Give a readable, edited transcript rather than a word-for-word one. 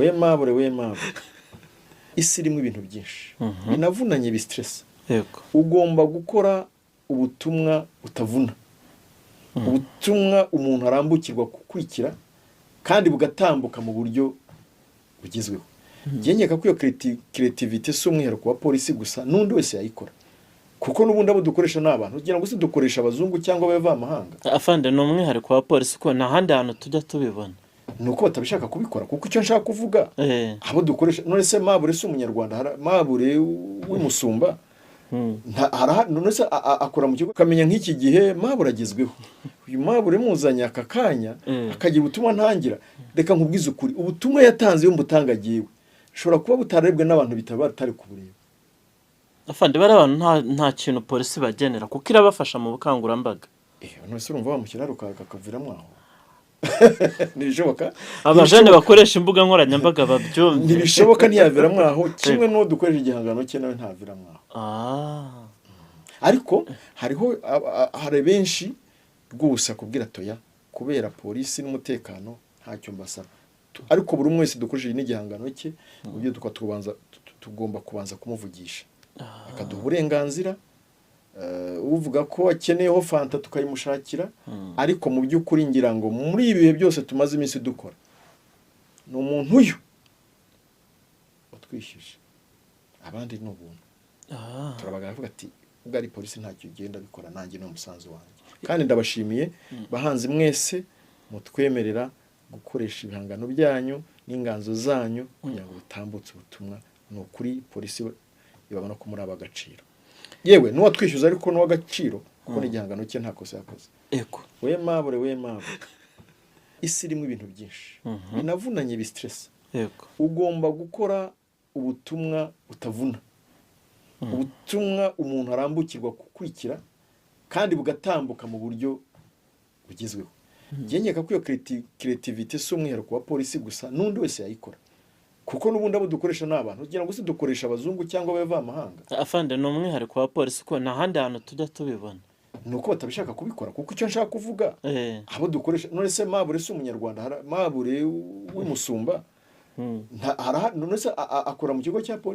we mabure isi irimo ibintu byinshi binavunanye bistress. Yego. Ugomba gukora ubutumwa butavuna, ubutumwa umuntu arambukirwa kukurikira kandi bugatambuka mu buryo bugezweho. Ngenyeka ko iyo creativity si umwihariko wa polisi gusa, n'undi wese yayikora, kuko n'ubundi abo dukoresha n'abantu kugira ngo se dukoresha abazungu cyangwa abava amahanga. Afande ni umwihariko wa polisi ko nta handi hantu tujya tubibona, nuko batabishaka kubikora. Kuko icyo nshaka kuvuga abo dukoresha, none se Mabure si umunyarwanda, Mabure w'imusumba none se akora mu kigo kamenya nk'iki gihe Mabure agezweho. Uyu Mabure muzanya aka kanya akagira ubutumwa ntangira. Reka nkubwize ukuri, ubutumwa yatanze yo mbutangagiwe shobora kuba butarebwe n'abantu batari kubureba. Afande bari abantu nta kintu polisi bagenera kuko irabafasha mu bukangurambaga. None se urumva bamushyira rukaviramo aho? Ntibishoboka. Abajene bakoresha imbuga nkoranyambaga babyumva. Ntibishoboka ntiyaviramo aho, kimwe no dukoresha igihangano cye nawe ntaviramo aho. Ariko hari benshi rwose akubwira toya kubera polisi n'umutekano ntacyo mbasaba. Ariko buri umwe wese dukoresheje n'igihangano cye ubyo tugomba kubanza kumuvugisha akaduha uburenganzira. Uvuga ko akeneyeho fanta tukayimushakira, ariko mu by'ukuri ngira ngo muri ibi bihe byose tumaze iminsi dukora ni umuntu uyu watwishyuje, abandi ni ubuntu. Turabagana avuga ati ubwo ari polisi ntacyo ugenda bikora, nanjye ni umusanzu wanjye. Kandi ndabashimiye bahanzi mwese mutwemerera gukoresha ibihangano byanyu n'inganzo zanyu kugira ngo bitambutse ubutumwa. Ni ukuri polisi ibabona ko muri abagaciro, yewe n'uwatwishyuza ariko n'uw'agaciro kuko n'igihangano cye nta kosa yakoze. We Mabure isi irimo ibintu byinshi binavunanye bistress. Ugomba gukora ubutumwa butavuna, ubutumwa umuntu arambukirwa kukurikira kandi bugatambuka mu buryo bugezweho. Ngenyeka ko iyo creativity si umwihariko wa polisi gusa, n'undi wese yayikora, kuko n'ubundi abo dukoresha n'abantu kugira ngo se dukoresha abazungu cyangwa abava amahanga. Afande ni umwihariko wa polisi ko nta handi hantu tujya tubibona, nuko batabishaka kubikora. Kuko icyo nshaka kuvuga abo dukoresha, none se Mabure si umunyarwanda, Mabure w'imusumba none se akora mu kigo cya polisi.